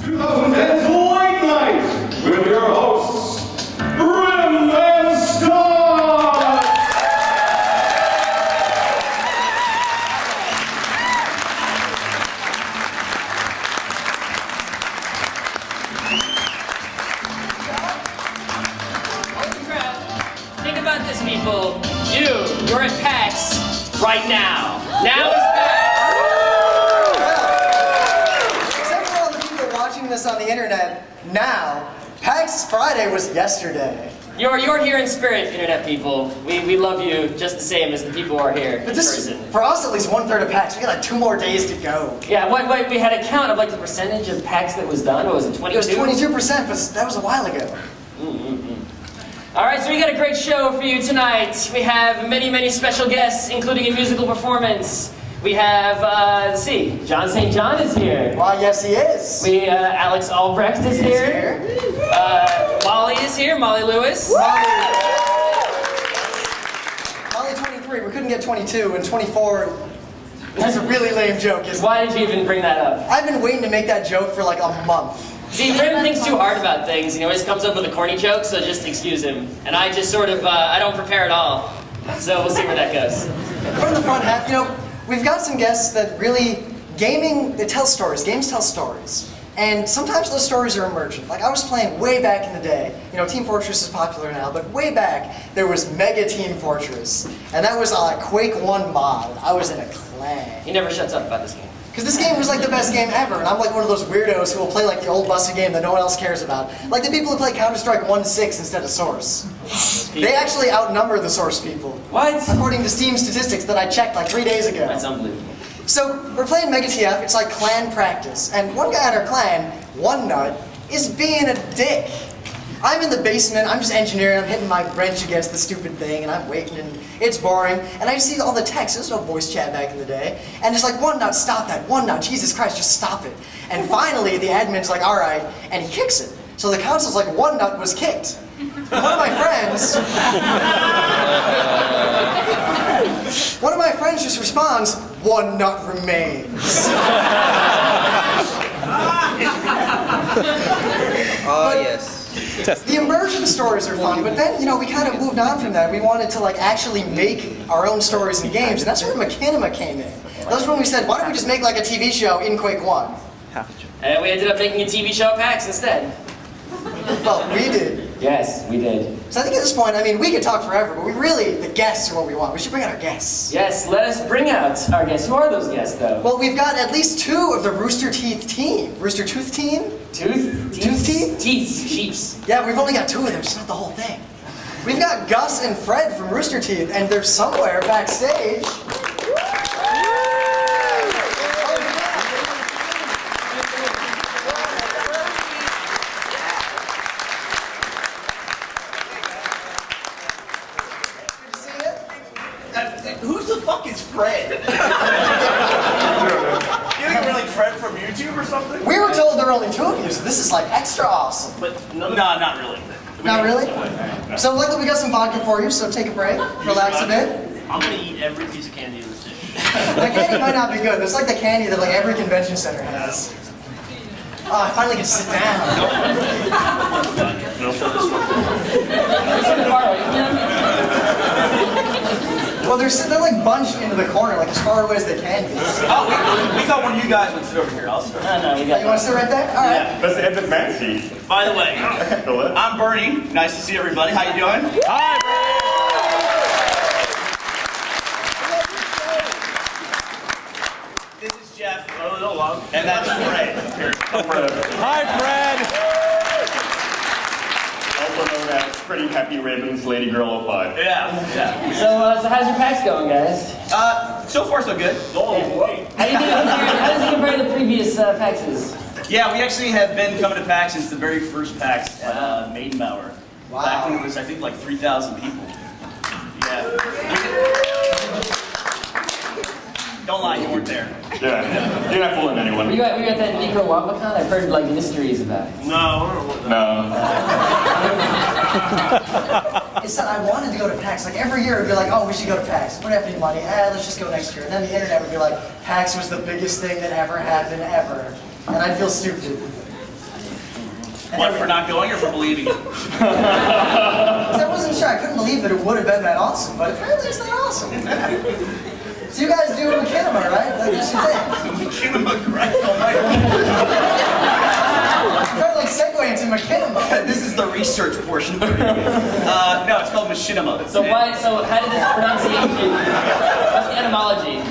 2010's Late Night with your hosts, Grim and Scott! Think about this, people. You're at PAX right now. Now is PAX. Except for all the people watching this on the internet now, PAX Friday was yesterday. You're here in spirit, internet people. We love you just the same as the people who are here in person. For us, at least 1/3 of PAX. We got like 2 more days to go. Yeah, wait, we had a count of like the percentage of PAX that was done. What was it, 22? It was 22%, but that was a while ago. All right, so we got a great show for you tonight. We have many special guests, including a musical performance. We have, let's see, John St. John is here. Why, yes, he is. Alex Albrecht is here. Molly is here, Molly Lewis. Molly 23, we couldn't get 22, and 24 has a really lame joke, isn't it? Why did you even bring that up? I've been waiting to make that joke for like a month. See, Grim thinks too hard about things, and he always comes up with a corny joke, so just excuse him. And I just sort of, I don't prepare at all. So we'll see where that goes. We're in the front half, you know, we've got some guests that really, they tell stories, games tell stories. And sometimes those stories are emergent. Like I was playing way back in the day, you know, Team Fortress is popular now, but way back, there was Mega Team Fortress. And that was a Quake 1 mod. I was in a clan. He never shuts up about this game. Because this game was like the best game ever, and I'm like one of those weirdos who will play like the old busted game that no one else cares about. Like the people who play Counter-Strike 1.6 instead of Source. They actually outnumber the Source people. What? According to Steam statistics that I checked like 3 days ago. That's unbelievable. So, we're playing Mega TF, it's like clan practice, and one guy in our clan, One Nut, is being a dick. I'm in the basement, I'm just engineering, I'm hitting my wrench against the stupid thing, and I'm waiting, and it's boring, and I see all the text, there's no voice chat back in the day, and it's like, One Nut, stop that, One Nut, Jesus Christ, just stop it. And finally, the admin's like, alright, and he kicks it. So the console's like, One Nut was kicked. One of my friends just responds, One Nut remains. Yes. The immersion stories are fun, but then, you know, we kind of moved on from that. We wanted to, like, actually make our own stories and games, and that's where Machinima came in. That was when we said, why don't we just make, like, a TV show in Quake 1? And we ended up making a TV show at PAX instead. Well, we did. Yes, we did. So I think at this point, I mean, we could talk forever, but the guests are what we want. We should bring out our guests. Yes, let us bring out our guests. Who are those guests, though? Well, we've got at least 2 of the RoosterTeeth team. RoosterTeeth team? Tooth? Teeth? Teeth. Sheeps. Yeah, we've only got 2 of them, just not the whole thing. We've got Gus and Fred from RoosterTeeth, and they're somewhere backstage. Who's the fuck is Fred? You think we're like Fred from YouTube or something? We were told there are only 2 of you, so this is like extra awesome. But no, not really. Not really? So luckily we got some vodka for you, so take a break, relax a bit. I'm gonna eat every piece of candy in this dish. The candy might not be good. There's like the candy that like every convention center has. Oh, I finally get to sit down. Well, they're like bunched into the corner, like as far away as they can be. Oh, we thought one of you guys would sit over here. I'll sit over here. No, we got You want to sit right there? All right. Let's end the fancy. By the way, I'm Bernie. Nice to see everybody. How you doing? Hi, This is Jeff. And that's Fred. Hi, Fred. Also known as Pretty Happy Ribbons Lady Girl 05. Yeah. So how's your PAX going, guys? So far so good. How does it compare to the previous PAXs? Yeah, we actually have been coming to PAX since the very first PAX at Maidenbauer. Wow. Back when it was, I think, like 3,000 people. Yeah. Don't lie, you weren't there. Yeah, you're not fooling anyone. We got that Nico WapaCon? I've heard like mysteries about it. No. It's not, I wanted to go to PAX. Like every year it would be like, oh, we should go to PAX. We don't have any money. Let's just go next year. And then the internet would be like, PAX was the biggest thing that ever happened ever. And I'd feel stupid. What, for not going or for believing it? I wasn't sure. I couldn't believe that it would have been that awesome, but apparently it's not awesome. So you guys do Machinima, right? Like, that's your thing. Machinima, Christ almighty. I'm trying to like segue into Machinima. This is the research portion. No, it's called Machinima. So why? So how did this pronunciation? What's the etymology?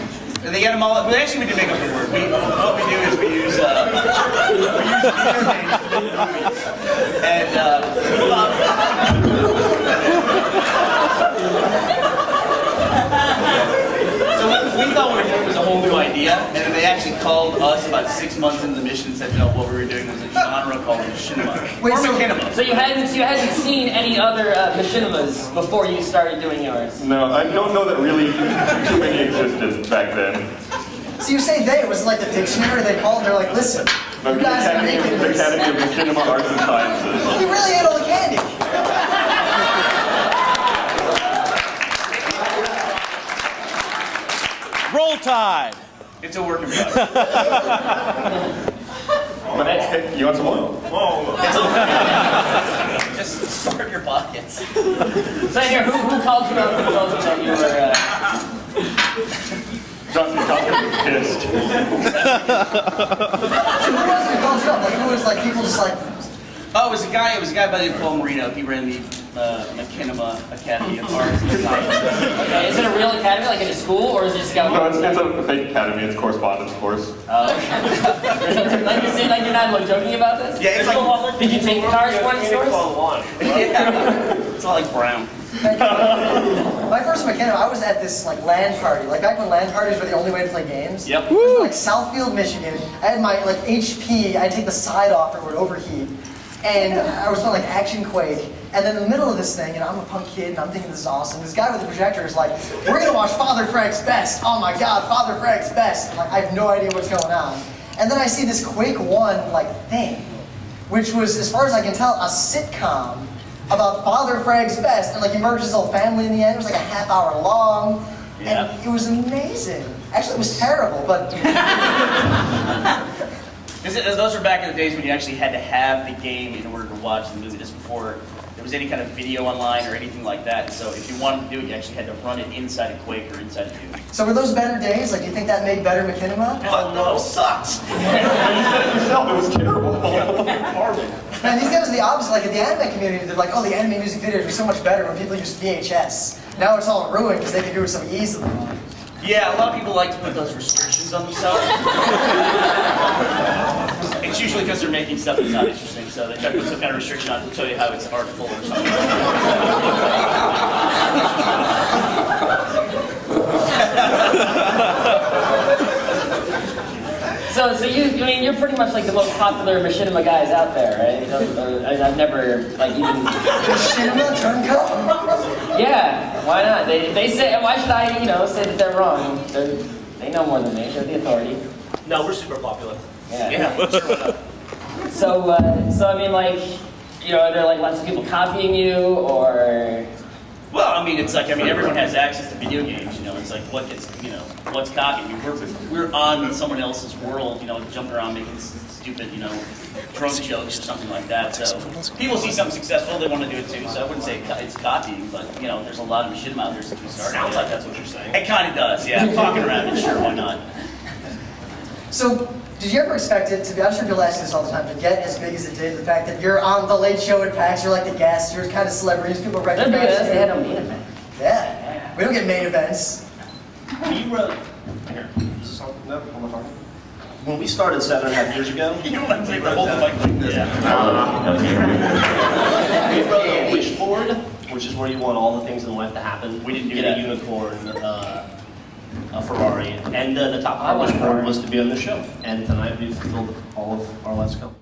The etymology. Well, actually, we did make up the word. What we do is we use video names to make movies, and we thought what we were doing was a whole new idea, and then they actually called us about 6 months into the mission and said, no, what we were doing was a genre called Machinima. Wait, or so- Machinima. So you hadn't seen any other Machinimas before you started doing yours? No, I don't know that really too many existed back then. So you say they, was it like the dictionary they called? They're like, listen, No, you guys are making the this. Academy of Machinima Arts and Sciences. You really ate all the candy. Roll Tide! It's a work in progress. Hey, you want some more? Just start your pockets. So here, who called you out and told you that you were? Johnson was pissed. So who was it who called you up? Like, who was like, people just like, Oh, it was a guy by the name of Paul Marino. He ran the Machinima Academy of Arts and Sciences. Okay, is it a real academy, like in a school, or is it just No, it's a fake academy. It's a correspondence course. Oh, okay. Like you seem like you're not like joking about this? Yeah, it's like Did you take the cars for one course? yeah. It's all like brown. my first Machinima, I was at this like LAN party. Like back when LAN parties were the only way to play games. Yep. It was, like Southfield, Michigan. I had my like HP, I had to take the side off or it would overheat. And I was playing like Action Quake, and then in the middle of this thing, I'm a punk kid, and I'm thinking this is awesome. This guy with the projector is like, we're gonna watch Father Frank's Best. Oh my God, Father Frank's Best. And, like, I have no idea what's going on. And then I see this Quake 1 like thing, which was, as far as I can tell, a sitcom about Father Frank's Best, and like he merged his whole family in the end. It was like a half-hour long, and it was amazing. Actually, it was terrible, but. Those were back in the days when you actually had to have the game in order to watch the movie. This before there was any kind of video online or anything like that. So if you wanted to do it, you actually had to run it inside a Quake or inside a Doom. So were those better days? Like, do you think that made better Machinima? Oh no, it sucked. You said it yourself. It was terrible. Man, these guys are the opposite. Like, in the anime community, they're like, oh, the anime music videos were so much better when people used VHS. Now it's all ruined because they can do it so easily. Yeah, a lot of people like to put those restrictions on themselves. It's usually because they're making stuff that's not interesting, so they try to put some kind of restriction on to show you how it's artful or something. So you're pretty much like the most popular Machinima guys out there, right? I've never like even. Machinima turncoat? Yeah, why not? They say, why should I, say that they're wrong? They know more than me. They're the authority. No, we're super popular. Yeah. Sure, why not? So I mean, like, are there like lots of people copying you, or? Well, I mean, it's like, everyone has access to video games, It's like, what's copying? We're on someone else's world, jumping around making stupid, drunk jokes or something like that. So people see something successful, they want to do it too. So I wouldn't say it's copying, but, there's a lot of machinima out there since we started. Sounds like that's what you're saying. It kind of does, yeah. Talking around it, sure, why not? So, did you ever expect it to be, I'm sure people ask this all the time, to get as big as it did? The fact that you're on the Late Show at PAX, you're like the guest, you're kind of celebrities, people They're recognize big as you. they had a main event. Yeah. We don't get main events. We wrote. Here. Is this on? No, one more time. When we started 7.5 years ago, You don't have to hold the mic like this. we wrote a wish board, which is where you want all the things in life to happen. We didn't do Get that. a unicorn, a Ferrari, and the top part of the wish board was to be on the show. And tonight we fulfilled all of our last couple.